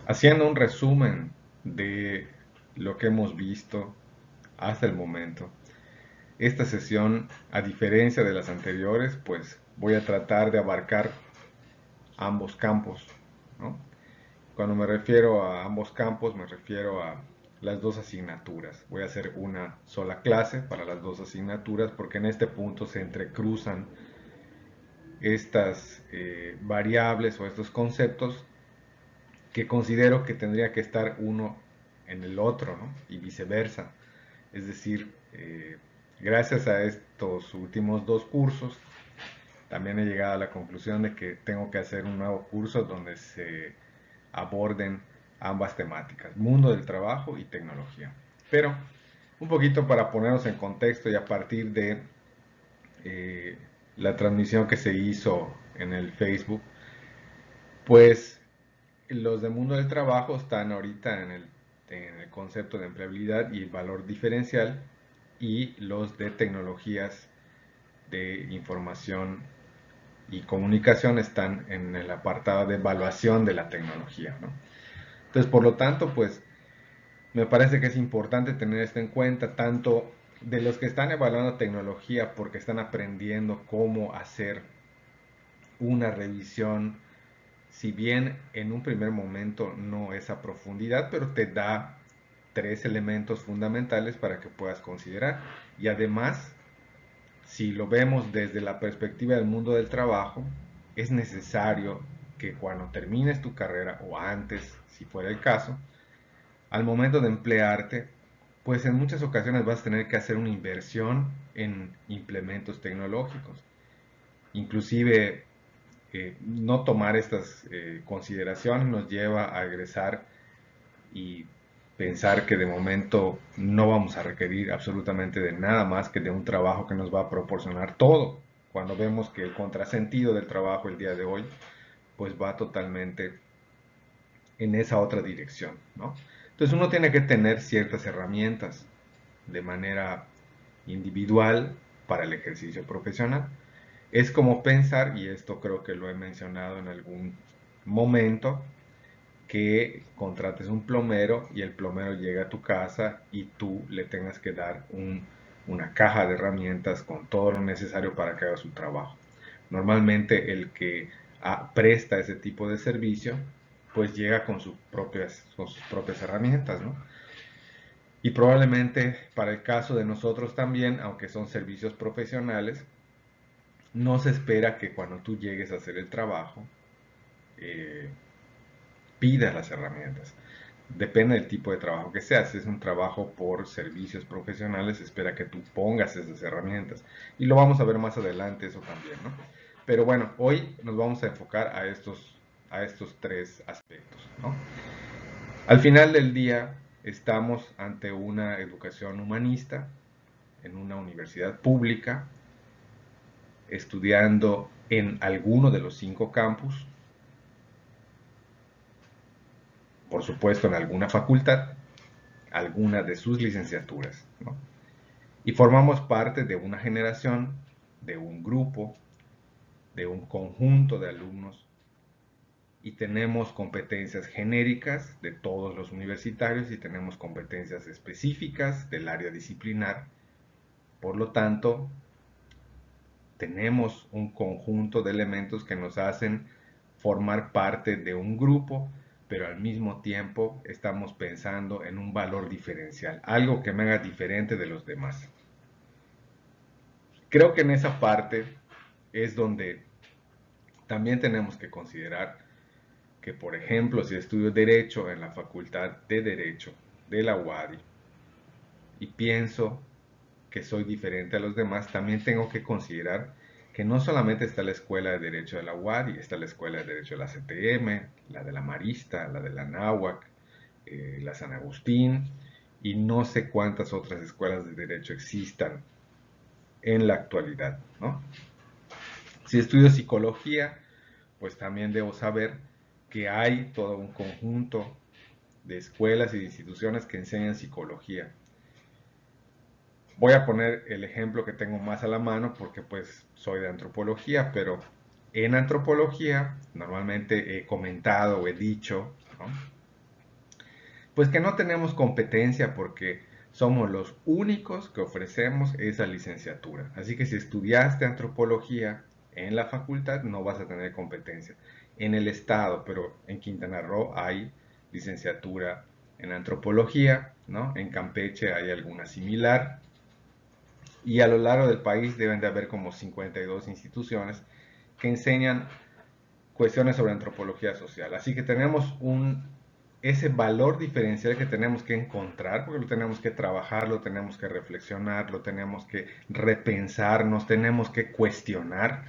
Haciendo un resumen de lo que hemos visto hasta el momento, esta sesión, a diferencia de las anteriores, pues voy a tratar de abarcar ambos campos, ¿no? Cuando me refiero a ambos campos, me refiero a las dos asignaturas. Voy a hacer una sola clase para las dos asignaturas porque en este punto se entrecruzan estas variables o estos conceptos que considero que tendría que estar uno en el otro, ¿no? Y viceversa. Es decir, gracias a estos últimos dos cursos, también he llegado a la conclusión de que tengo que hacer un nuevo curso donde se aborden ambas temáticas, mundo del trabajo y tecnología. Pero un poquito para ponernos en contexto y a partir de eh, la transmisión que se hizo en el Facebook, pues los de mundo del trabajo están ahorita en el concepto de empleabilidad y el valor diferencial y los de tecnologías de información y comunicación están en el apartado de evaluación de la tecnología, ¿no? Entonces, por lo tanto, pues me parece que es importante tener esto en cuenta, tanto de los que están evaluando tecnología porque están aprendiendo cómo hacer una revisión, si bien en un primer momento no es a profundidad, pero te da tres elementos fundamentales para que puedas considerar. Y además, si lo vemos desde la perspectiva del mundo del trabajo, es necesario que cuando termines tu carrera o antes, si fuera el caso, al momento de emplearte, pues en muchas ocasiones vas a tener que hacer una inversión en implementos tecnológicos. Inclusive no tomar estas consideraciones nos lleva a egresar y pensar que de momento no vamos a requerir absolutamente de nada más que de un trabajo que nos va a proporcionar todo, cuando vemos que el contrasentido del trabajo el día de hoy pues va totalmente en esa otra dirección, ¿no? Entonces uno tiene que tener ciertas herramientas de manera individual para el ejercicio profesional. Es como pensar, y esto creo que lo he mencionado en algún momento, que contrates un plomero y el plomero llega a tu casa y tú le tengas que dar una caja de herramientas con todo lo necesario para que haga su trabajo. Normalmente el que presta ese tipo de servicio pues llega con sus propias herramientas, ¿no? Y probablemente para el caso de nosotros también, aunque son servicios profesionales, no se espera que cuando tú llegues a hacer el trabajo eh, pidas las herramientas. Depende del tipo de trabajo que sea. Si es un trabajo por servicios profesionales, se espera que tú pongas esas herramientas. Y lo vamos a ver más adelante eso también, ¿no? Pero bueno, hoy nos vamos a enfocar a estos tres aspectos, ¿no? Al final del día, estamos ante una educación humanista en una universidad pública, estudiando en alguno de los cinco campus, por supuesto en alguna facultad, alguna de sus licenciaturas, ¿no? Y formamos parte de una generación, de un grupo, de un conjunto de alumnos y tenemos competencias genéricas de todos los universitarios y tenemos competencias específicas del área disciplinar. Por lo tanto, tenemos un conjunto de elementos que nos hacen formar parte de un grupo, pero al mismo tiempo estamos pensando en un valor diferencial, algo que me haga diferente de los demás. Creo que en esa parte es donde también tenemos que considerar que, por ejemplo, si estudio Derecho en la Facultad de Derecho de la UADY y pienso que soy diferente a los demás, también tengo que considerar que no solamente está la Escuela de Derecho de la UADY, está la Escuela de Derecho de la CTM, la de la Marista, la de la Náhuac, la San Agustín y no sé cuántas otras escuelas de derecho existan en la actualidad, ¿no? Si estudio psicología, pues también debo saber que hay todo un conjunto de escuelas y de instituciones que enseñan psicología. Voy a poner el ejemplo que tengo más a la mano porque pues soy de antropología, pero en antropología normalmente he comentado o he dicho, ¿no?, Pues que no tenemos competencia porque somos los únicos que ofrecemos esa licenciatura. Así que si estudiaste antropología en la facultad no vas a tener competencia. En el estado, pero en Quintana Roo hay licenciatura en antropología, ¿no? En Campeche hay alguna similar. Y a lo largo del país deben de haber como 52 instituciones que enseñan cuestiones sobre antropología social. Así que tenemos ese valor diferencial que tenemos que encontrar, porque lo tenemos que trabajar, lo tenemos que reflexionar, lo tenemos que repensar, nos tenemos que cuestionar.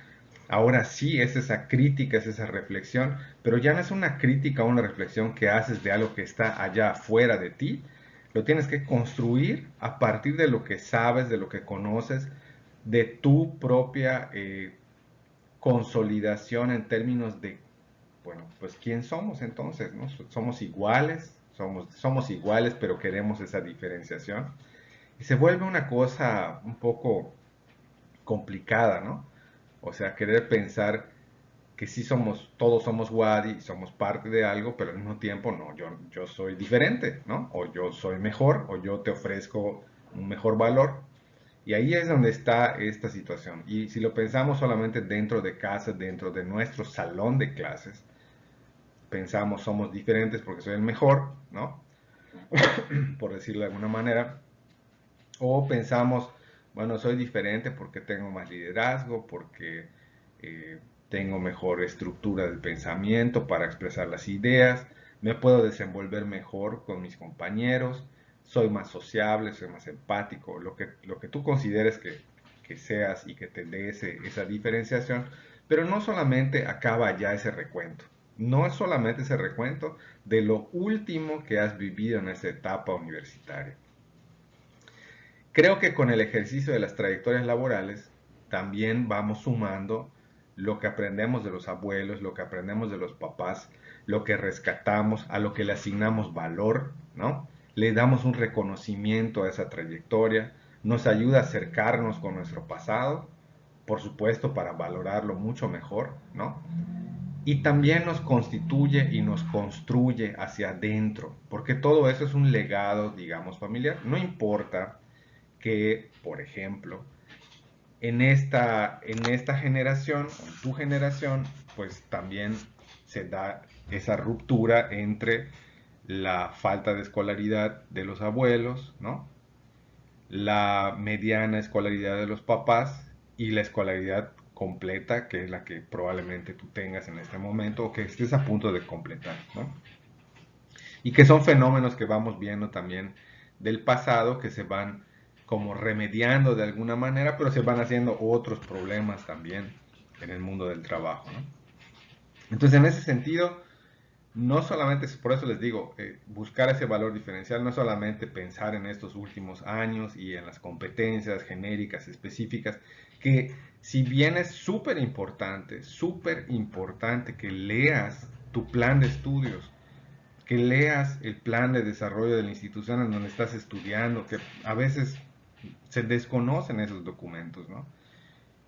Ahora sí es esa crítica, es esa reflexión, pero ya no es una crítica o una reflexión que haces de algo que está allá afuera de ti, lo tienes que construir a partir de lo que sabes, de lo que conoces, de tu propia consolidación en términos de, bueno, pues quién somos entonces, ¿no? Somos iguales, pero queremos esa diferenciación. Y se vuelve una cosa un poco complicada, ¿no? O sea, querer pensar que sí somos, todos somos Wadi, somos parte de algo, pero al mismo tiempo no, yo soy diferente, ¿no? O yo soy mejor, o yo te ofrezco un mejor valor. Y ahí es donde está esta situación. Y si lo pensamos solamente dentro de casa, dentro de nuestro salón de clases, pensamos somos diferentes porque soy el mejor, ¿no? Por decirlo de alguna manera. O pensamos, bueno, soy diferente porque tengo más liderazgo, porque tengo mejor estructura del pensamiento para expresar las ideas, me puedo desenvolver mejor con mis compañeros, soy más sociable, soy más empático, lo que tú consideres que seas y que te dé esa diferenciación, pero no solamente acaba ya ese recuento, no es solamente ese recuento de lo último que has vivido en esa etapa universitaria. Creo que con el ejercicio de las trayectorias laborales también vamos sumando lo que aprendemos de los abuelos, lo que aprendemos de los papás, lo que rescatamos, a lo que le asignamos valor, ¿no? Le damos un reconocimiento a esa trayectoria, nos ayuda a acercarnos con nuestro pasado, por supuesto, para valorarlo mucho mejor, ¿no? Y también nos constituye y nos construye hacia adentro, porque todo eso es un legado, digamos, familiar. No importa que, por ejemplo, en esta generación, en tu generación, pues también se da esa ruptura entre la falta de escolaridad de los abuelos, ¿no? La mediana escolaridad de los papás y la escolaridad completa, que es la que probablemente tú tengas en este momento o que estés a punto de completar, ¿no? Y que son fenómenos que vamos viendo también del pasado que se van como remediando de alguna manera, pero se van haciendo otros problemas también en el mundo del trabajo, ¿no? Entonces, en ese sentido, no solamente, por eso les digo, buscar ese valor diferencial, no solamente pensar en estos últimos años y en las competencias genéricas específicas, que si bien es súper importante que leas tu plan de estudios, que leas el plan de desarrollo de la institución en donde estás estudiando, que a veces se desconocen esos documentos, ¿no?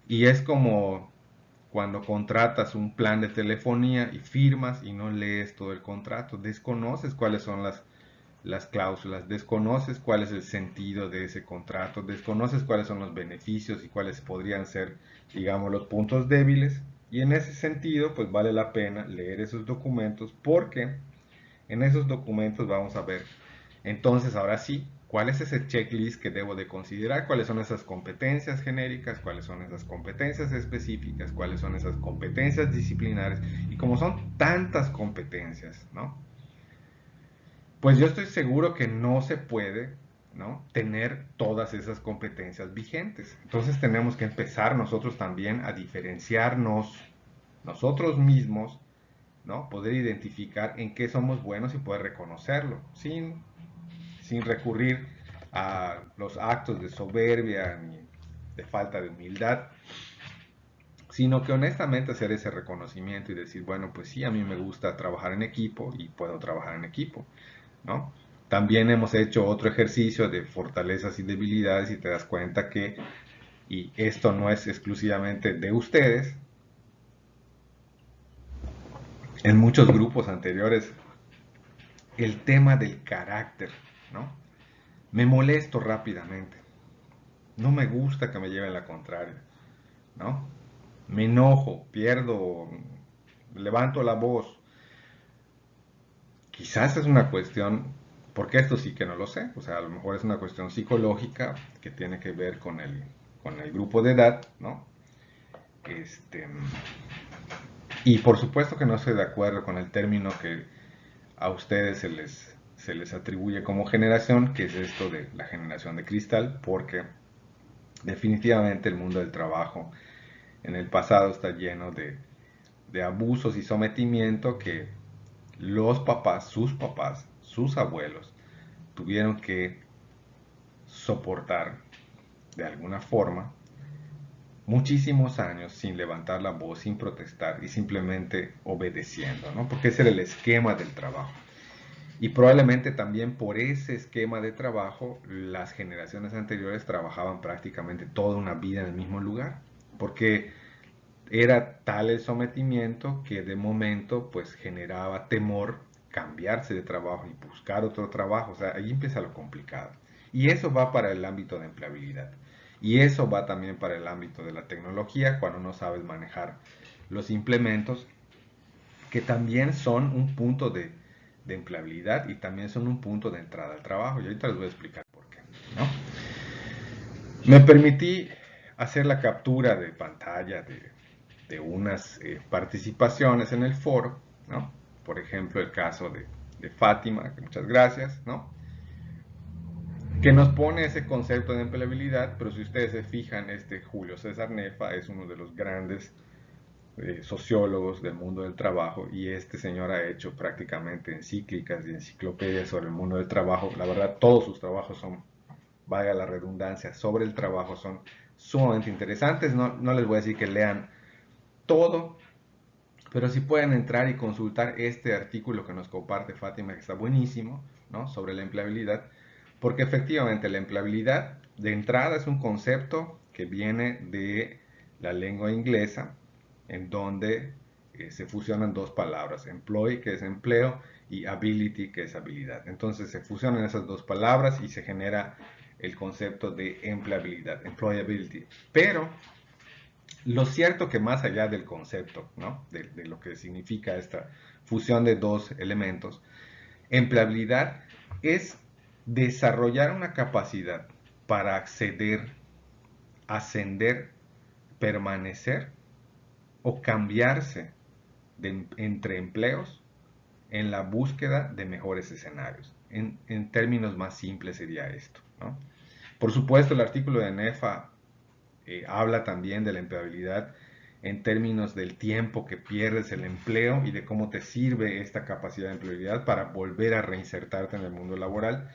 Y es como cuando contratas un plan de telefonía y firmas y no lees todo el contrato, desconoces cuáles son las cláusulas, desconoces cuál es el sentido de ese contrato, desconoces cuáles son los beneficios y cuáles podrían ser, digamos, los puntos débiles. Y en ese sentido, pues vale la pena leer esos documentos porque en esos documentos vamos a ver, entonces ahora sí, cuál es ese checklist que debo de considerar, cuáles son esas competencias genéricas, cuáles son esas competencias específicas, cuáles son esas competencias disciplinares. Y como son tantas competencias, ¿no? Pues yo estoy seguro que no se puede, ¿no?, tener todas esas competencias vigentes. Entonces tenemos que empezar nosotros también a diferenciarnos nosotros mismos, ¿no? Poder identificar en qué somos buenos y poder reconocerlo, sin recurrir a los actos de soberbia ni de falta de humildad, sino que honestamente hacer ese reconocimiento y decir, bueno, pues sí, a mí me gusta trabajar en equipo y puedo trabajar en equipo, ¿no? También hemos hecho otro ejercicio de fortalezas y debilidades y te das cuenta que, y esto no es exclusivamente de ustedes, en muchos grupos anteriores el tema del carácter, ¿no? Me molesto rápidamente. No me gusta que me lleven la contraria, ¿no? Me enojo, pierdo, levanto la voz. Quizás es una cuestión, porque esto sí que no lo sé, o sea, a lo mejor es una cuestión psicológica que tiene que ver con el grupo de edad, ¿no? Este, y por supuesto que no estoy de acuerdo con el término que a ustedes se les atribuye como generación, que es esto de la generación de cristal, porque definitivamente el mundo del trabajo en el pasado está lleno de abusos y sometimiento que papás, sus abuelos, tuvieron que soportar de alguna forma muchísimos años sin levantar la voz, sin protestar y simplemente obedeciendo, ¿no? Porque ese era el esquema del trabajo. Y probablemente también por ese esquema de trabajo, las generaciones anteriores trabajaban prácticamente toda una vida en el mismo lugar, porque era tal el sometimiento que de momento pues generaba temor cambiarse de trabajo y buscar otro trabajo. O sea, ahí empieza lo complicado. Y eso va para el ámbito de empleabilidad. Y eso va también para el ámbito de la tecnología, cuando no sabes manejar los implementos, que también son un punto de empleabilidad y también son un punto de entrada al trabajo. Y ahorita les voy a explicar por qué, ¿no? Me permití hacer la captura de pantalla de unas participaciones en el foro, ¿no? Por ejemplo, el caso de Fátima, que muchas gracias, ¿no? Que nos pone ese concepto de empleabilidad, pero si ustedes se fijan, este Julio César Nefa es uno de los grandes sociólogos del mundo del trabajo y este señor ha hecho prácticamente encíclicas y enciclopedias sobre el mundo del trabajo. La verdad, todos sus trabajos son, valga la redundancia, sobre el trabajo son sumamente interesantes. No, no les voy a decir que lean todo, pero sí pueden entrar y consultar este artículo que nos comparte Fátima, que está buenísimo, ¿no? Sobre la empleabilidad, porque efectivamente la empleabilidad de entrada es un concepto que viene de la lengua inglesa, en donde se fusionan dos palabras, employ, que es empleo, y ability, que es habilidad. Entonces se fusionan esas dos palabras y se genera el concepto de empleabilidad, employability. Pero lo cierto que más allá del concepto, ¿no? De lo que significa esta fusión de dos elementos, empleabilidad es desarrollar una capacidad para acceder, ascender, permanecer o cambiarse entre empleos en la búsqueda de mejores escenarios. En términos más simples sería esto, ¿no? Por supuesto, el artículo de NEFA habla también de la empleabilidad en términos del tiempo que pierdes el empleo y de cómo te sirve esta capacidad de empleabilidad para volver a reinsertarte en el mundo laboral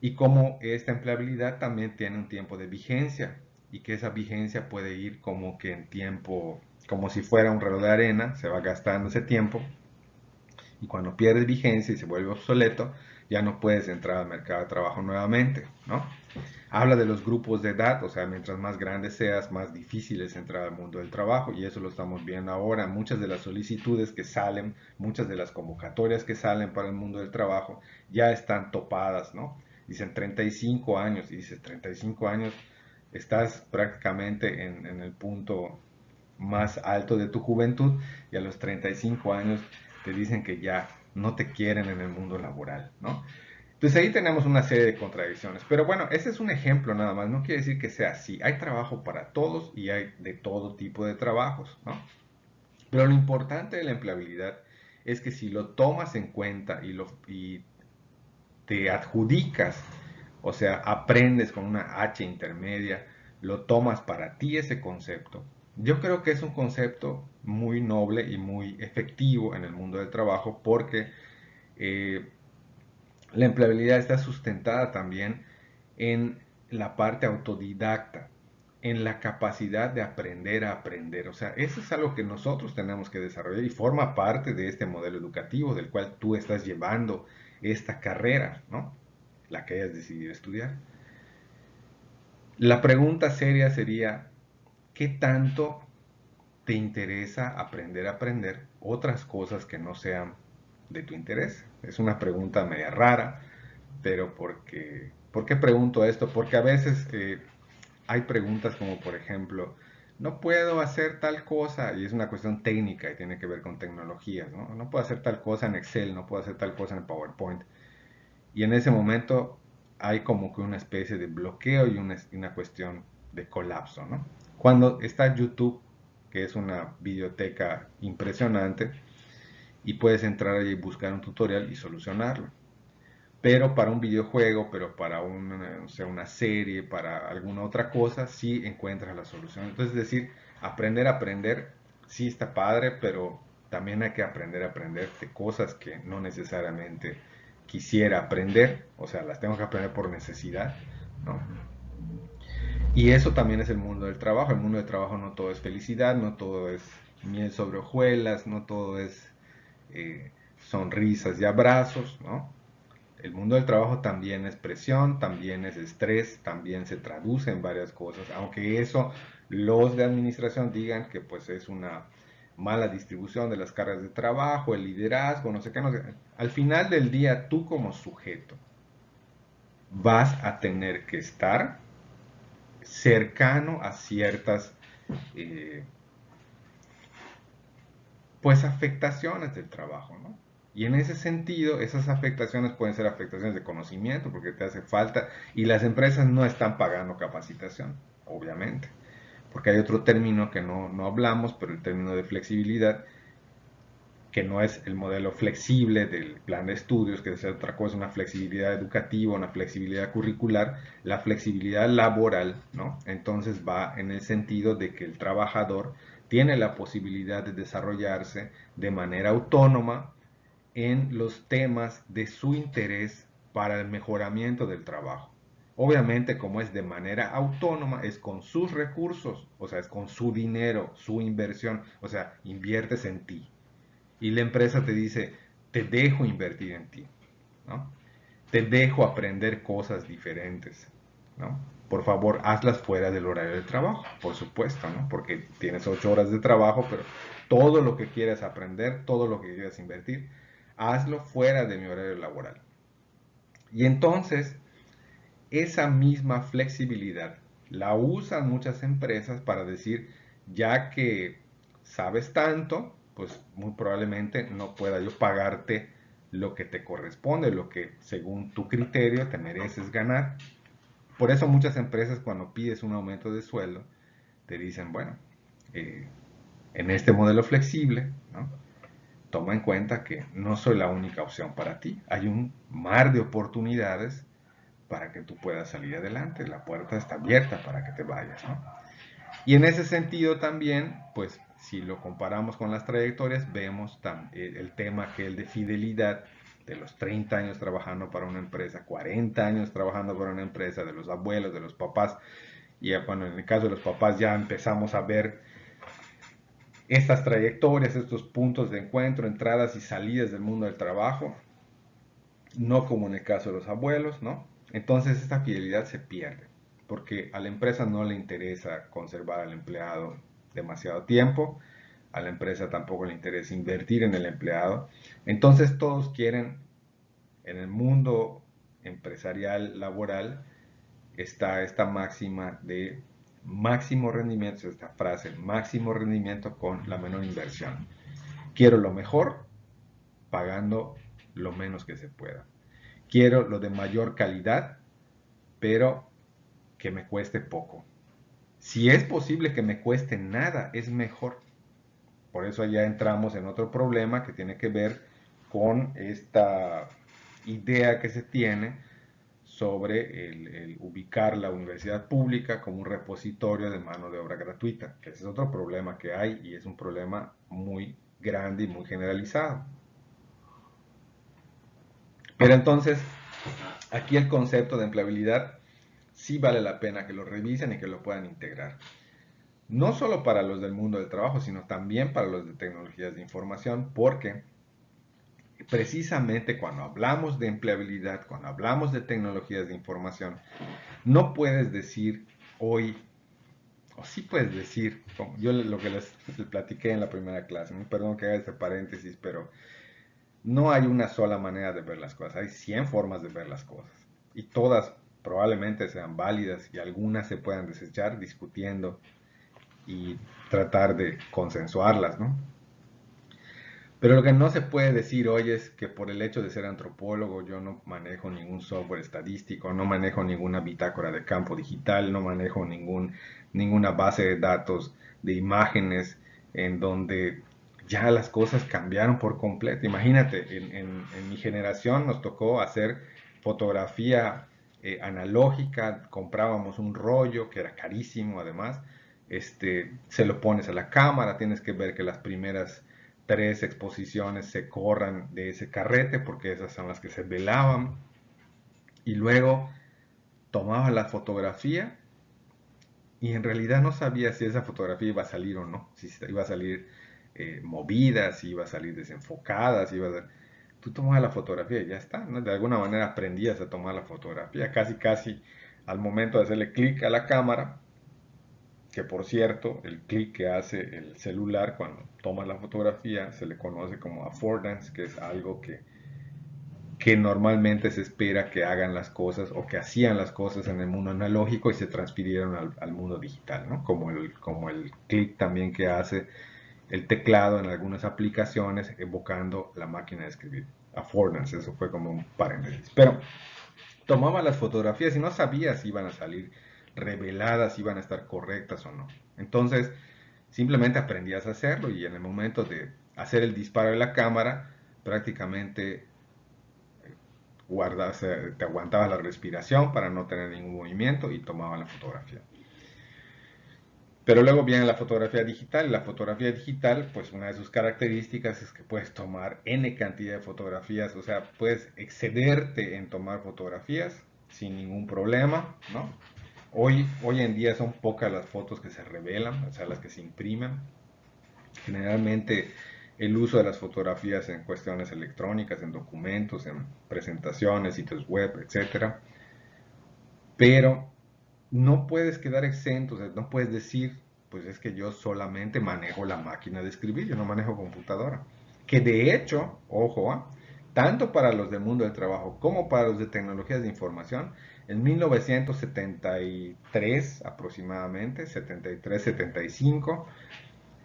y cómo esta empleabilidad también tiene un tiempo de vigencia y que esa vigencia puede ir como que en tiempo, como si fuera un reloj de arena, se va gastando ese tiempo y cuando pierdes vigencia y se vuelve obsoleto, ya no puedes entrar al mercado de trabajo nuevamente, ¿no? Habla de los grupos de edad, o sea, mientras más grande seas, más difícil es entrar al mundo del trabajo y eso lo estamos viendo ahora. Muchas de las solicitudes que salen, muchas de las convocatorias que salen para el mundo del trabajo ya están topadas, ¿no? Dicen 35 años y dices 35 años, estás prácticamente en el punto más alto de tu juventud y a los 35 años te dicen que ya no te quieren en el mundo laboral, ¿no? Entonces ahí tenemos una serie de contradicciones. Pero bueno, ese es un ejemplo nada más, no quiere decir que sea así. Hay trabajo para todos y hay de todo tipo de trabajos, ¿no? Pero lo importante de la empleabilidad es que si lo tomas en cuenta y te adjudicas, o sea, aprendes con una H intermedia, lo tomas para ti ese concepto. Yo creo que es un concepto muy noble y muy efectivo en el mundo del trabajo porque eh, la empleabilidad está sustentada también en la parte autodidacta, en la capacidad de aprender a aprender. O sea, eso es algo que nosotros tenemos que desarrollar y forma parte de este modelo educativo del cual tú estás llevando esta carrera, ¿no? La que hayas decidido estudiar. La pregunta seria sería, ¿qué tanto te interesa aprender a aprender otras cosas que no sean de tu interés. Es una pregunta media rara, pero ¿por qué pregunto esto? Porque a veces hay preguntas como, por ejemplo, no puedo hacer tal cosa, y es una cuestión técnica y tiene que ver con tecnologías, ¿no? No puedo hacer tal cosa en Excel, no puedo hacer tal cosa en PowerPoint. Y en ese momento hay como que una especie de bloqueo y una cuestión de colapso, ¿no? Cuando está YouTube, que es una biblioteca impresionante, y puedes entrar allí y buscar un tutorial y solucionarlo. Pero para un videojuego, pero para una, o sea, una serie, para alguna otra cosa, sí encuentras la solución. Entonces, es decir, aprender a aprender, sí está padre, pero también hay que aprender a aprender de cosas que no necesariamente quisiera aprender, o sea, las tengo que aprender por necesidad, ¿no? Y eso también es el mundo del trabajo. El mundo del trabajo no todo es felicidad, no todo es miel sobre hojuelas, no todo es sonrisas y abrazos, ¿no? El mundo del trabajo también es presión, también es estrés, también se traduce en varias cosas, aunque eso los de administración digan que pues es una mala distribución de las cargas de trabajo, el liderazgo, no sé qué, no sé. Al final del día, tú como sujeto vas a tener que estar cercano a ciertas eh, pues afectaciones del trabajo, ¿no? Y en ese sentido, esas afectaciones pueden ser afectaciones de conocimiento, porque te hace falta, y las empresas no están pagando capacitación, obviamente, porque hay otro término que no hablamos, pero el término de flexibilidad, que no es el modelo flexible del plan de estudios, que es otra cosa, una flexibilidad educativa, una flexibilidad curricular, la flexibilidad laboral, ¿no? Entonces va en el sentido de que el trabajador tiene la posibilidad de desarrollarse de manera autónoma en los temas de su interés para el mejoramiento del trabajo. Obviamente, como es de manera autónoma, es con sus recursos, o sea, es con su dinero, su inversión, o sea, inviertes en ti, y la empresa te dice, te dejo invertir en ti, ¿no? Te dejo aprender cosas diferentes, ¿no? Por favor, hazlas fuera del horario de trabajo, por supuesto, ¿no? Porque tienes 8 horas de trabajo, pero todo lo que quieras aprender, todo lo que quieras invertir, hazlo fuera de mi horario laboral. Y entonces, esa misma flexibilidad la usan muchas empresas para decir, ya que sabes tanto, pues muy probablemente no pueda yo pagarte lo que te corresponde, lo que según tu criterio te mereces ganar. Por eso muchas empresas cuando pides un aumento de sueldo te dicen, bueno, eh, en este modelo flexible, ¿no? Toma en cuenta que no soy la única opción para ti. Hay un mar de oportunidades para que tú puedas salir adelante. La puerta está abierta para que te vayas, ¿no? Y en ese sentido también, pues si lo comparamos con las trayectorias, vemos el tema que el de fidelidad, de los 30 años trabajando para una empresa, 40 años trabajando para una empresa, de los abuelos, de los papás, y bueno, en el caso de los papás ya empezamos a ver estas trayectorias, estos puntos de encuentro, entradas y salidas del mundo del trabajo, no como en el caso de los abuelos, ¿no? Entonces esta fidelidad se pierde, porque a la empresa no le interesa conservar al empleado demasiado tiempo, a la empresa tampoco le interesa invertir en el empleado, entonces todos quieren, en el mundo empresarial, laboral, está esta máxima de máximo rendimiento, esta frase, máximo rendimiento con la menor inversión. Quiero lo mejor pagando lo menos que se pueda. Quiero lo de mayor calidad, pero que me cueste poco. Si es posible que me cueste nada, es mejor. Por eso ya entramos en otro problema que tiene que ver con esta idea que se tiene sobre el ubicar la universidad pública como un repositorio de mano de obra gratuita, que ese es otro problema que hay y es un problema muy grande y muy generalizado. Pero entonces, aquí el concepto de empleabilidad sí vale la pena que lo revisen y que lo puedan integrar. No solo para los del mundo del trabajo, sino también para los de tecnologías de información, porque precisamente cuando hablamos de empleabilidad, cuando hablamos de tecnologías de información, no puedes decir hoy, o sí puedes decir, como yo lo que les platiqué en la primera clase, perdón que haga este paréntesis, pero no hay una sola manera de ver las cosas, hay 100 formas de ver las cosas. Y todas probablemente sean válidas y algunas se puedan desechar discutiendo y tratar de consensuarlas, ¿no? Pero lo que no se puede decir hoy es que por el hecho de ser antropólogo yo no manejo ningún software estadístico, no manejo ninguna bitácora de campo digital, no manejo ninguna base de datos de imágenes en donde ya las cosas cambiaron por completo. Imagínate, en mi generación nos tocó hacer fotografía analógica, comprábamos un rollo que era carísimo además, se lo pones a la cámara, tienes que ver que las primeras 3 exposiciones se corran de ese carrete porque esas son las que se velaban y luego tomaba la fotografía y en realidad no sabía si esa fotografía iba a salir o no, si iba a salir movida, si iba a salir desenfocada, si iba a... Tú tomabas la fotografía y ya está, ¿no? De alguna manera aprendías a tomar la fotografía, casi casi al momento de hacerle clic a la cámara, que por cierto, el clic que hace el celular cuando toma la fotografía se le conoce como affordance, que es algo que normalmente se espera que hagan las cosas o que hacían las cosas en el mundo analógico y se transfirieron al mundo digital, ¿no? Como el clic también que hace el teclado en algunas aplicaciones evocando la máquina de escribir. Affordance, eso fue como un paréntesis. Pero tomaba las fotografías y no sabía si iban a salir reveladas, si iban a estar correctas o no. Entonces, simplemente aprendías a hacerlo y en el momento de hacer el disparo de la cámara, prácticamente te aguantabas la respiración para no tener ningún movimiento y tomaban la fotografía. Pero luego viene la fotografía digital y la fotografía digital, pues una de sus características es que puedes tomar N cantidad de fotografías, o sea, puedes excederte en tomar fotografías sin ningún problema, ¿no? Hoy en día son pocas las fotos que se revelan, o sea, las que se imprimen. Generalmente el uso de las fotografías en cuestiones electrónicas, en documentos, en presentaciones, sitios web, etcétera. Pero no puedes quedar exento, o sea, no puedes decir, pues es que yo solamente manejo la máquina de escribir, yo no manejo computadora. Que de hecho, ojo, tanto para los del mundo del trabajo como para los de tecnologías de información, en 1973 aproximadamente, 73-75,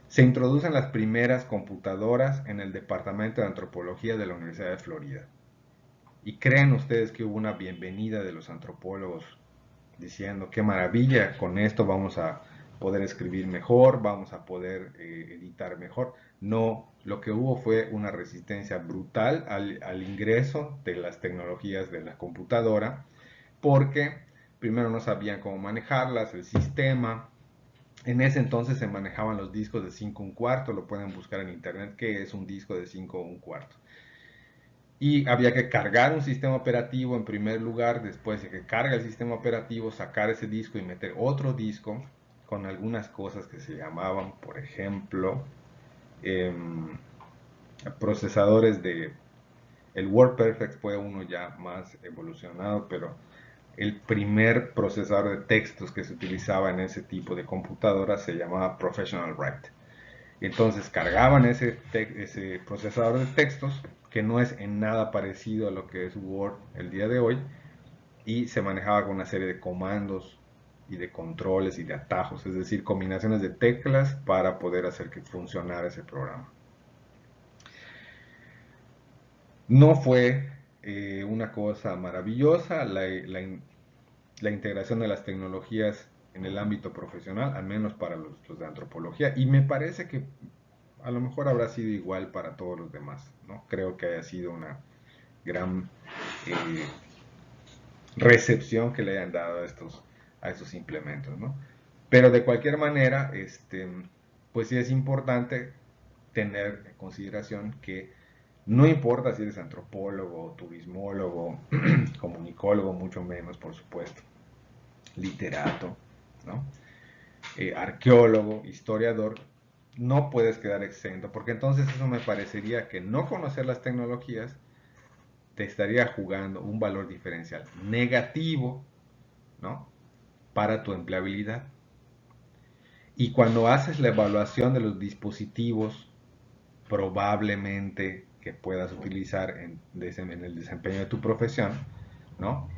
se introducen las primeras computadoras en el Departamento de Antropología de la Universidad de Florida. Y creen ustedes que hubo una bienvenida de los antropólogos diciendo, qué maravilla, con esto vamos a poder escribir mejor, vamos a poder editar mejor. No, lo que hubo fue una resistencia brutal al ingreso de las tecnologías de la computadora, porque primero no sabían cómo manejarlas, el sistema. En ese entonces se manejaban los discos de 5 un cuarto, lo pueden buscar en internet, que es un disco de 5 un cuarto. Y había que cargar un sistema operativo en primer lugar, después de que carga el sistema operativo, sacar ese disco y meter otro disco con algunas cosas que se llamaban, por ejemplo, eh, procesadores de... El WordPerfect fue uno ya más evolucionado, pero el primer procesador de textos que se utilizaba en ese tipo de computadora se llamaba Professional Write. Entonces cargaban ese procesador de textos, que no es en nada parecido a lo que es Word el día de hoy, y se manejaba con una serie de comandos y de controles y de atajos, es decir, combinaciones de teclas para poder hacer que funcionara ese programa. No fue una cosa maravillosa la integración de las tecnologías en el ámbito profesional, al menos para los de antropología, y me parece que a lo mejor habrá sido igual para todos los demás, ¿no? Creo que haya sido una gran eh, recepción que le hayan dado a estos implementos, ¿no? Pero de cualquier manera, pues sí es importante tener en consideración que no importa si eres antropólogo, turismólogo, comunicólogo, mucho menos, por supuesto, literato, ¿no? Arqueólogo, historiador, no puedes quedar exento, porque entonces eso me parecería que no conocer las tecnologías te estaría jugando un valor diferencial negativo, ¿no? Para tu empleabilidad. Y cuando haces la evaluación de los dispositivos probablemente que puedas utilizar en el desempeño de tu profesión, ¿no?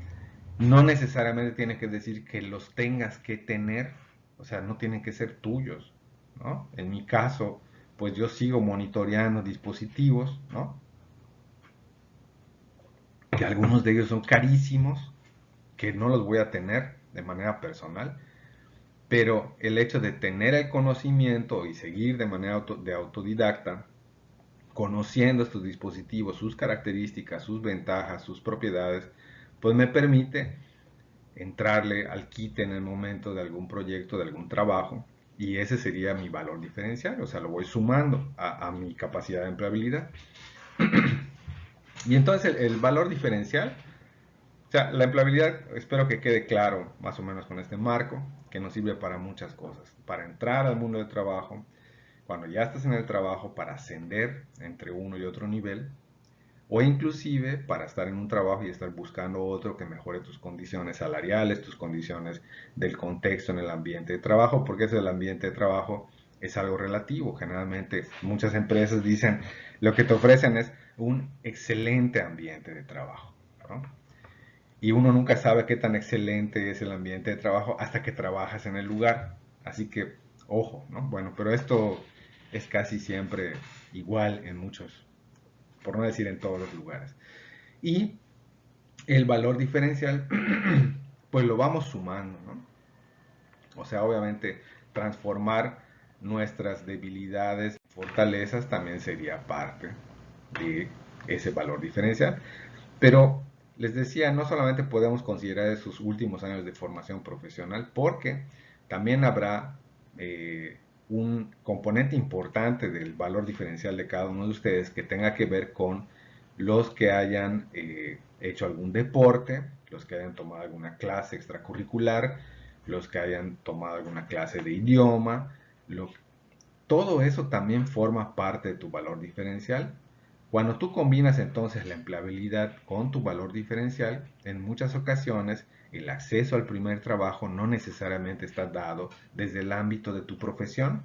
No necesariamente tiene que decir que los tengas que tener, o sea, no tienen que ser tuyos, ¿no? En mi caso, pues yo sigo monitoreando dispositivos, ¿no? Que algunos de ellos son carísimos, que no los voy a tener de manera personal, pero el hecho de tener el conocimiento y seguir de manera de autodidacta, conociendo estos dispositivos, sus características, sus ventajas, sus propiedades, pues me permite entrarle al quite en el momento de algún proyecto, de algún trabajo, y ese sería mi valor diferencial, o sea, lo voy sumando a mi capacidad de empleabilidad. Y entonces el valor diferencial, o sea, la empleabilidad, espero que quede claro más o menos con este marco, que nos sirve para muchas cosas, para entrar al mundo del trabajo, cuando ya estás en el trabajo, para ascender entre uno y otro nivel, o inclusive para estar en un trabajo y estar buscando otro que mejore tus condiciones salariales, tus condiciones del contexto en el ambiente de trabajo, porque ese el ambiente de trabajo es algo relativo. Generalmente muchas empresas dicen lo que te ofrecen es un excelente ambiente de trabajo, ¿no? Y uno nunca sabe qué tan excelente es el ambiente de trabajo hasta que trabajas en el lugar. Así que, ojo, ¿no? Bueno, pero esto es casi siempre igual en muchos, por no decir en todos los lugares. Y el valor diferencial, pues lo vamos sumando, ¿no? O sea, obviamente transformar nuestras debilidades, fortalezas también sería parte de ese valor diferencial. Pero les decía, no solamente podemos considerar esos últimos años de formación profesional, porque también habrá un componente importante del valor diferencial de cada uno de ustedes que tenga que ver con los que hayan hecho algún deporte, los que hayan tomado alguna clase extracurricular, los que hayan tomado alguna clase de idioma, todo eso también forma parte de tu valor diferencial. Cuando tú combinas entonces la empleabilidad con tu valor diferencial, en muchas ocasiones el acceso al primer trabajo no necesariamente está dado desde el ámbito de tu profesión.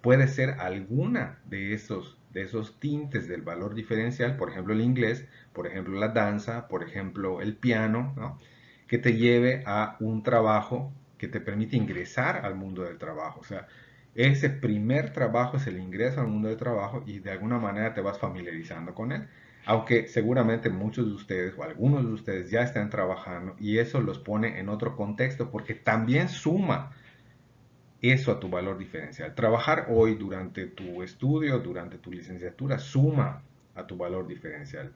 Puede ser alguna de esos tintes del valor diferencial, por ejemplo el inglés, por ejemplo la danza, por ejemplo el piano, ¿no? Que te lleve a un trabajo que te permite ingresar al mundo del trabajo. O sea, ese primer trabajo es el ingreso al mundo del trabajo y de alguna manera te vas familiarizando con él. Aunque seguramente muchos de ustedes o algunos de ustedes ya están trabajando y eso los pone en otro contexto porque también suma eso a tu valor diferencial. Trabajar hoy durante tu estudio, durante tu licenciatura, suma a tu valor diferencial.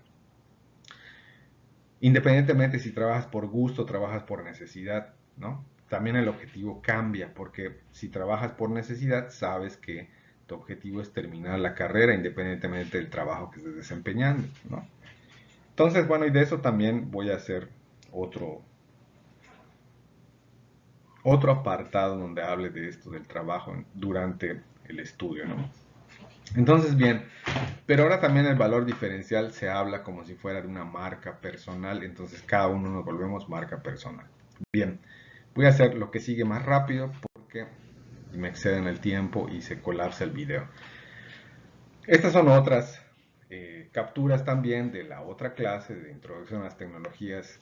Independientemente si trabajas por gusto o trabajas por necesidad, ¿no? También el objetivo cambia, porque si trabajas por necesidad, sabes que tu objetivo es terminar la carrera independientemente del trabajo que estés desempeñando, ¿no? Entonces, bueno, y de eso también voy a hacer otro, otro apartado donde hable de esto del trabajo durante el estudio, ¿no? Entonces, bien, pero ahora también el valor diferencial se habla como si fuera de una marca personal, entonces cada uno nos volvemos marca personal. Bien, voy a hacer lo que sigue más rápido porque me exceden el tiempo y se colapsa el video. Estas son otras capturas también de la otra clase de introducción a las tecnologías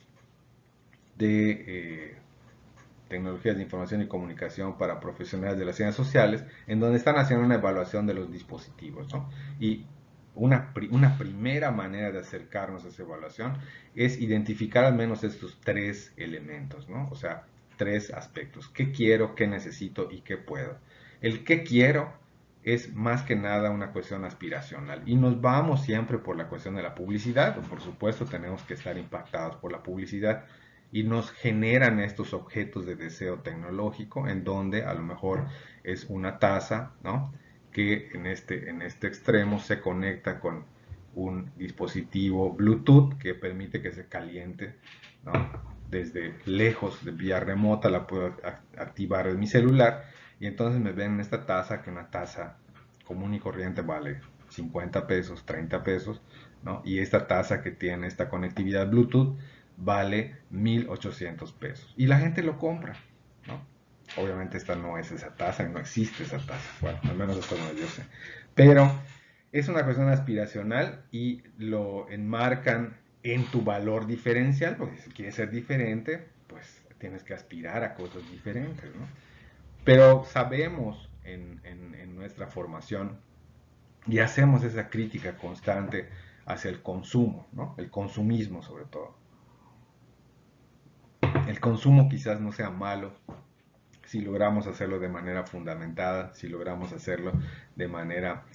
de tecnologías de información y comunicación para profesionales de las ciencias sociales, en donde están haciendo una evaluación de los dispositivos, ¿no? Y una primera manera de acercarnos a esa evaluación es identificar al menos estos tres elementos, ¿no? O sea, tres aspectos. ¿Qué quiero, qué necesito y qué puedo? El qué quiero es más que nada una cuestión aspiracional y nos vamos siempre por la cuestión de la publicidad. Por supuesto, tenemos que estar impactados por la publicidad y nos generan estos objetos de deseo tecnológico en donde a lo mejor es una taza, ¿no? Que en este extremo se conecta con un dispositivo Bluetooth que permite que se caliente, ¿no? Desde lejos, de vía remota, la puedo activar en mi celular y entonces me ven en esta taza, que una taza común y corriente vale 50 pesos, 30 pesos, ¿no? Y esta taza que tiene esta conectividad Bluetooth vale 1,800 pesos. Y la gente lo compra, ¿no? Obviamente esta no es esa taza, no existe esa taza. Bueno, al menos hasta donde yo sé. Pero Es una cuestión aspiracional y lo enmarcan en tu valor diferencial, porque si quieres ser diferente, pues tienes que aspirar a cosas diferentes, ¿no? Pero sabemos en nuestra formación y hacemos esa crítica constante hacia el consumo, ¿no? El consumismo sobre todo. El consumo quizás no sea malo si logramos hacerlo de manera fundamentada, si logramos hacerlo de manera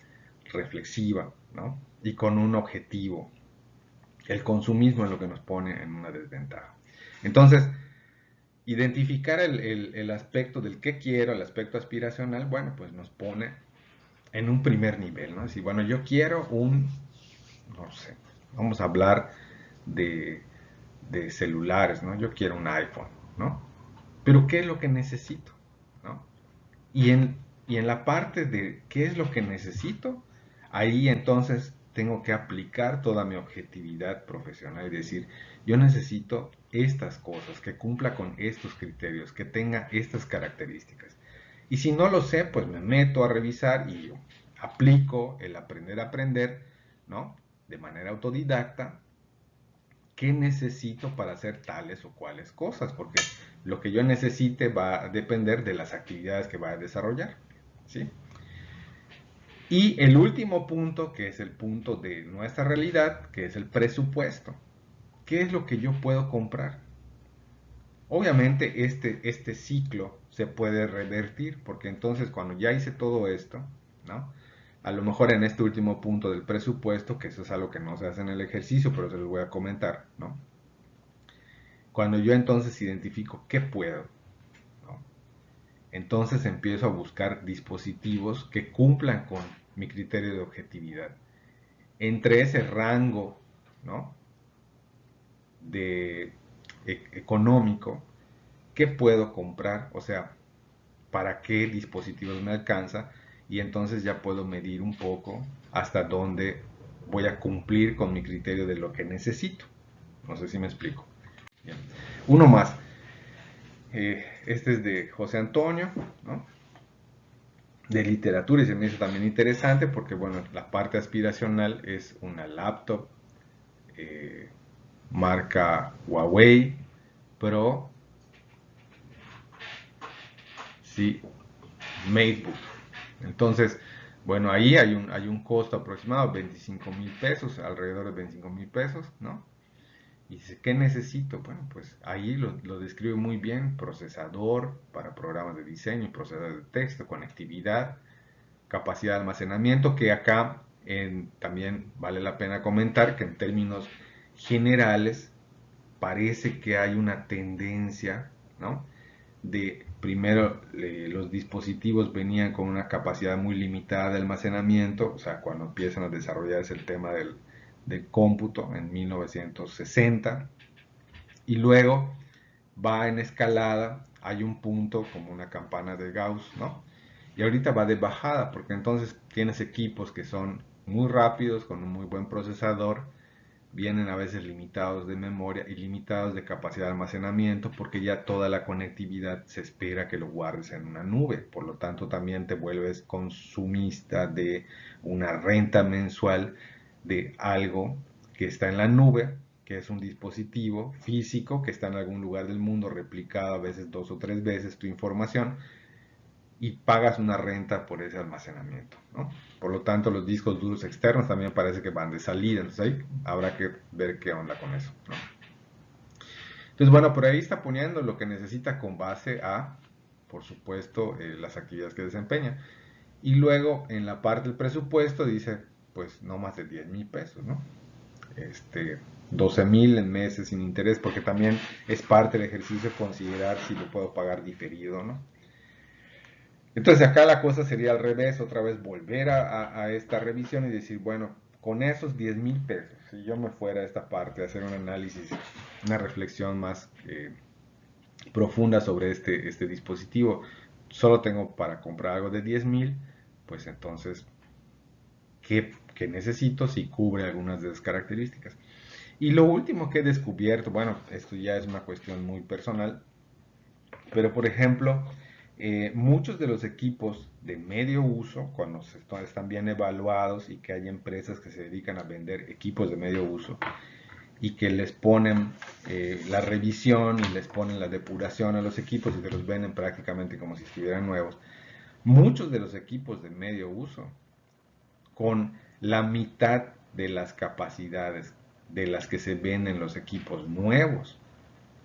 reflexiva, ¿no? Y con un objetivo. El consumismo es lo que nos pone en una desventaja. Entonces, identificar el aspecto del qué quiero, el aspecto aspiracional, bueno, pues nos pone en un primer nivel, ¿no? Si, bueno, yo quiero no sé, vamos a hablar de, de celulares, ¿no? Yo quiero un iPhone, ¿no? Pero ¿qué es lo que necesito? ¿No? Y y en la parte de qué es lo que necesito, ahí entonces tengo que aplicar toda mi objetividad profesional y decir, yo necesito estas cosas, que cumpla con estos criterios, que tenga estas características. Y si no lo sé, pues me meto a revisar y aplico el aprender a aprender, ¿no? De manera autodidacta, qué necesito para hacer tales o cuales cosas, porque lo que yo necesite va a depender de las actividades que va a desarrollar, ¿sí? Y el último punto, que es el punto de nuestra realidad, que es el presupuesto. ¿Qué es lo que yo puedo comprar? Obviamente este ciclo se puede revertir, porque entonces cuando ya hice todo esto, ¿no? A lo mejor en este último punto del presupuesto, que eso es algo que no se hace en el ejercicio, pero se los voy a comentar, ¿no? Cuando yo entonces identifico qué puedo, ¿no? Entonces empiezo a buscar dispositivos que cumplan con mi criterio de objetividad. Entre ese rango, ¿no? de económico, qué puedo comprar, o sea, para qué dispositivos me alcanza, y entonces ya puedo medir un poco hasta dónde voy a cumplir con mi criterio de lo que necesito. No sé si me explico. Bien. Uno más. Este es de José Antonio, ¿no? De literatura, y se me hizo también interesante porque, bueno, la parte aspiracional es una laptop eh, marca Huawei Pro, sí, MateBook. Entonces, bueno, ahí hay un costo aproximado, 25,000 pesos, alrededor de 25,000 pesos, ¿no? Y dice, ¿qué necesito? Bueno, pues ahí lo describe muy bien, procesador para programas de diseño, procesador de texto, conectividad, capacidad de almacenamiento, que acá también vale la pena comentar que en términos generales parece que hay una tendencia, ¿no? De primero los dispositivos venían con una capacidad muy limitada de almacenamiento, o sea, cuando empiezan a desarrollarse el tema del cómputo en 1960, y luego va en escalada, hay un punto como una campana de Gauss, ¿no? Y ahorita va de bajada, porque entonces tienes equipos que son muy rápidos, con un muy buen procesador, vienen a veces limitados de memoria y limitados de capacidad de almacenamiento porque ya toda la conectividad se espera que lo guardes en una nube. Por lo tanto, también te vuelves consumista de una renta mensual de algo que está en la nube, que es un dispositivo físico que está en algún lugar del mundo replicado a veces 2 o 3 veces tu información y pagas una renta por ese almacenamiento, ¿no? Por lo tanto, los discos duros externos también parece que van de salida, entonces ahí habrá que ver qué onda con eso, ¿no? Entonces, bueno, por ahí está poniendo lo que necesita con base a, por supuesto, las actividades que desempeña. Y luego, en la parte del presupuesto, dice, pues no más de 10,000 pesos, ¿no? 12,000 en meses sin interés, porque también es parte del ejercicio considerar si lo puedo pagar diferido, ¿no? Entonces acá la cosa sería al revés, otra vez volver a esta revisión y decir, bueno, con esos 10,000 pesos, si yo me fuera a esta parte a hacer un análisis, una reflexión más profunda sobre este dispositivo, solo tengo para comprar algo de 10,000, pues entonces, ¿qué necesito si cubre algunas de esas características? Y lo último que he descubierto, bueno, esto ya es una cuestión muy personal, pero por ejemplo, Muchos de los equipos de medio uso, cuando están bien evaluados y que hay empresas que se dedican a vender equipos de medio uso y que les ponen la revisión y les ponen la depuración a los equipos y te los venden prácticamente como si estuvieran nuevos, muchos de los equipos de medio uso con la mitad de las capacidades de las que se ven en los equipos nuevos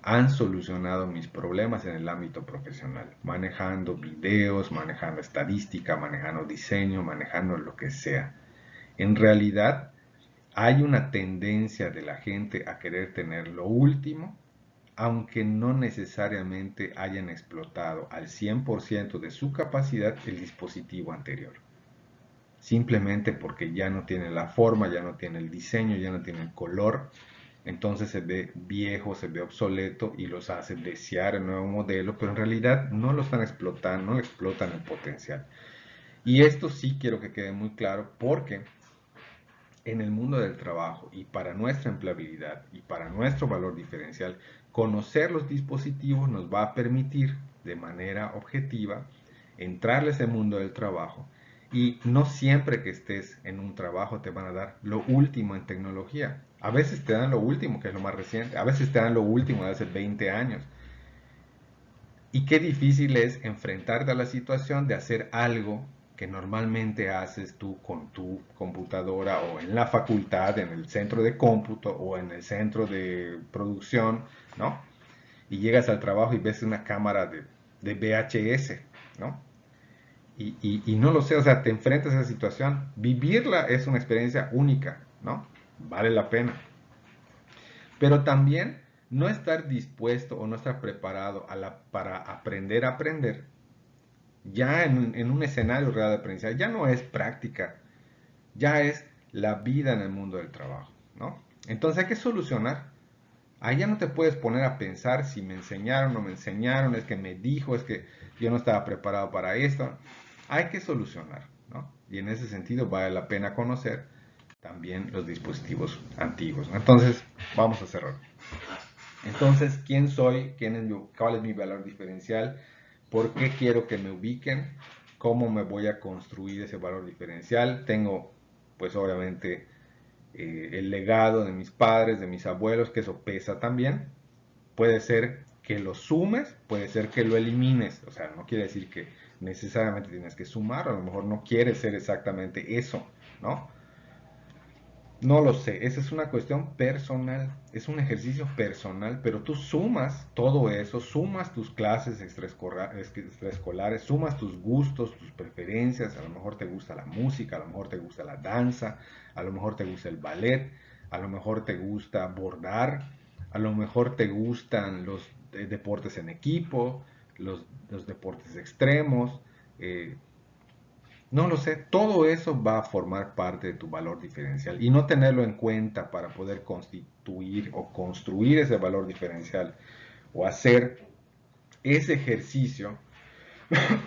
han solucionado mis problemas en el ámbito profesional, manejando videos, manejando estadística, manejando diseño, manejando lo que sea. En realidad, hay una tendencia de la gente a querer tener lo último, aunque no necesariamente hayan explotado al 100% de su capacidad el dispositivo anterior. Simplemente porque ya no tiene la forma, ya no tiene el diseño, ya no tiene el color, entonces se ve viejo, se ve obsoleto y los hace desear el nuevo modelo, pero en realidad no lo están explotando, no explotan el potencial. Y esto sí quiero que quede muy claro porque en el mundo del trabajo y para nuestra empleabilidad y para nuestro valor diferencial, conocer los dispositivos nos va a permitir de manera objetiva entrarle a ese mundo del trabajo. Y no siempre que estés en un trabajo te van a dar lo último en tecnología. A veces te dan lo último, que es lo más reciente. A veces te dan lo último de hace 20 años. Y qué difícil es enfrentarte a la situación de hacer algo que normalmente haces tú con tu computadora o en la facultad, en el centro de cómputo o en el centro de producción, ¿no? Y llegas al trabajo y ves una cámara de VHS, ¿no? Y no lo sé, o sea, te enfrentas a esa situación. Vivirla es una experiencia única, ¿no? Vale la pena. Pero también no estar dispuesto o no estar preparado para aprender a aprender ya en un escenario real de aprendizaje, ya no es práctica, ya es la vida en el mundo del trabajo, ¿no? Entonces hay que solucionar. Ahí ya no te puedes poner a pensar si me enseñaron o no me enseñaron, es que me dijo, es que yo no estaba preparado para esto. Hay que solucionar, ¿no? Y en ese sentido vale la pena conocer también los dispositivos antiguos, ¿no? Entonces, vamos a cerrar. Entonces, ¿quién soy? ¿Cuál es mi valor diferencial? ¿Por qué quiero que me ubiquen? ¿Cómo me voy a construir ese valor diferencial? Tengo, pues obviamente, el legado de mis padres, de mis abuelos, que eso pesa también. Puede ser que lo sumes, puede ser que lo elimines. O sea, no quiere decir que necesariamente tienes que sumar, a lo mejor no quieres ser exactamente eso, ¿no? No lo sé, esa es una cuestión personal, es un ejercicio personal, pero tú sumas todo eso, sumas tus clases extraescolares, sumas tus gustos, tus preferencias, a lo mejor te gusta la música, a lo mejor te gusta la danza, a lo mejor te gusta el ballet, a lo mejor te gusta bordar, a lo mejor te gustan los deportes en equipo, los deportes extremos, eh, no lo sé, todo eso va a formar parte de tu valor diferencial y no tenerlo en cuenta para poder constituir o construir ese valor diferencial o hacer ese ejercicio,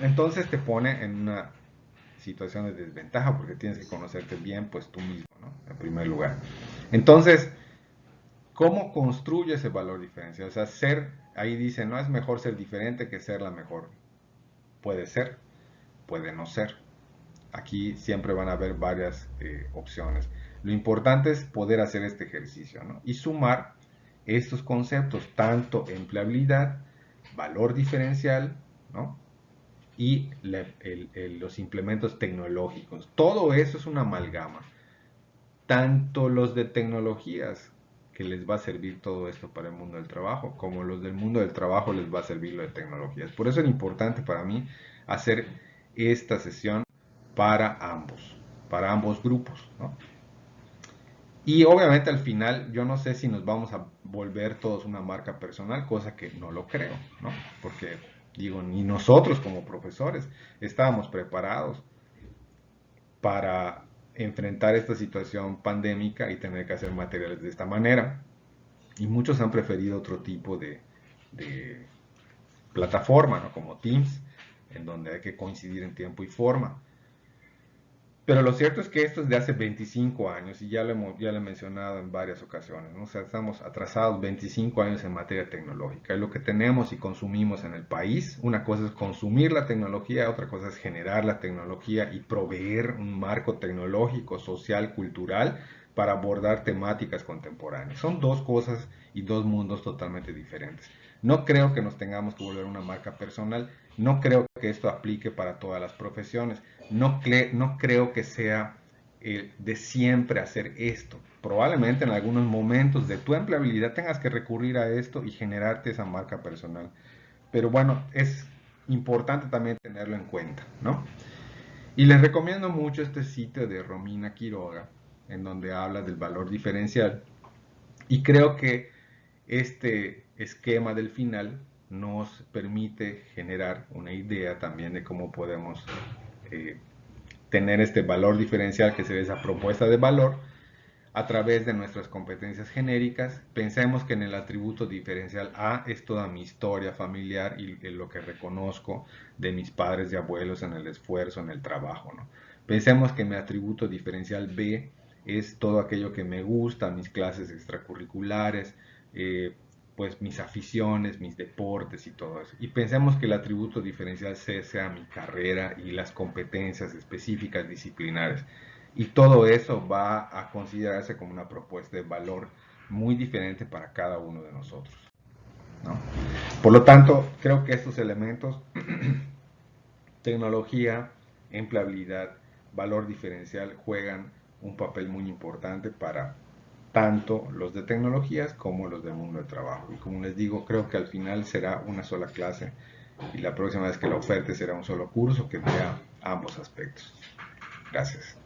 entonces te pone en una situación de desventaja porque tienes que conocerte bien pues tú mismo, ¿no? En primer lugar. Entonces, ¿cómo construye ese valor diferencial? O sea, ahí dice, no es mejor ser diferente que ser la mejor. Puede ser, puede no ser. Aquí siempre van a haber varias opciones. Lo importante es poder hacer este ejercicio, ¿no? Y sumar estos conceptos, tanto empleabilidad, valor diferencial, ¿no? Y los implementos tecnológicos. Todo eso es una amalgama. Tanto los de tecnologías, que les va a servir todo esto para el mundo del trabajo, como los del mundo del trabajo les va a servir lo de tecnologías. Por eso es importante para mí hacer esta sesión para ambos grupos, ¿no? Y obviamente al final yo no sé si nos vamos a volver todos una marca personal, cosa que no lo creo, ¿no? Porque digo, ni nosotros como profesores estábamos preparados para enfrentar esta situación pandémica y tener que hacer materiales de esta manera. Y muchos han preferido otro tipo de plataforma, ¿no? Como Teams, en donde hay que coincidir en tiempo y forma. Pero lo cierto es que esto es de hace 25 años y ya lo he mencionado en varias ocasiones, ¿no? O sea, estamos atrasados 25 años en materia tecnológica. Y lo que tenemos y consumimos en el país, una cosa es consumir la tecnología, otra cosa es generar la tecnología y proveer un marco tecnológico, social, cultural para abordar temáticas contemporáneas. Son dos cosas y dos mundos totalmente diferentes. No creo que nos tengamos que volver una marca personal, no creo que esto aplique para todas las profesiones. No creo que sea de siempre hacer esto. Probablemente en algunos momentos de tu empleabilidad tengas que recurrir a esto y generarte esa marca personal. Pero bueno, es importante también tenerlo en cuenta, ¿no? Y les recomiendo mucho este sitio de Romina Quiroga, en donde habla del valor diferencial. Y creo que este esquema del final nos permite generar una idea también de cómo podemos eh, tener este valor diferencial que sería esa propuesta de valor a través de nuestras competencias genéricas. Pensemos que en el atributo diferencial A es toda mi historia familiar y lo que reconozco de mis padres y abuelos en el esfuerzo, en el trabajo, ¿no? Pensemos que mi atributo diferencial B es todo aquello que me gusta, mis clases extracurriculares, pues mis aficiones, mis deportes y todo eso. Y pensemos que el atributo diferencial C sea mi carrera y las competencias específicas disciplinares. Y todo eso va a considerarse como una propuesta de valor muy diferente para cada uno de nosotros, ¿no? Por lo tanto, creo que estos elementos, tecnología, empleabilidad, valor diferencial, juegan un papel muy importante para tanto los de tecnologías como los del mundo del trabajo. Y como les digo, creo que al final será una sola clase y la próxima vez que la oferte será un solo curso que vea ambos aspectos. Gracias.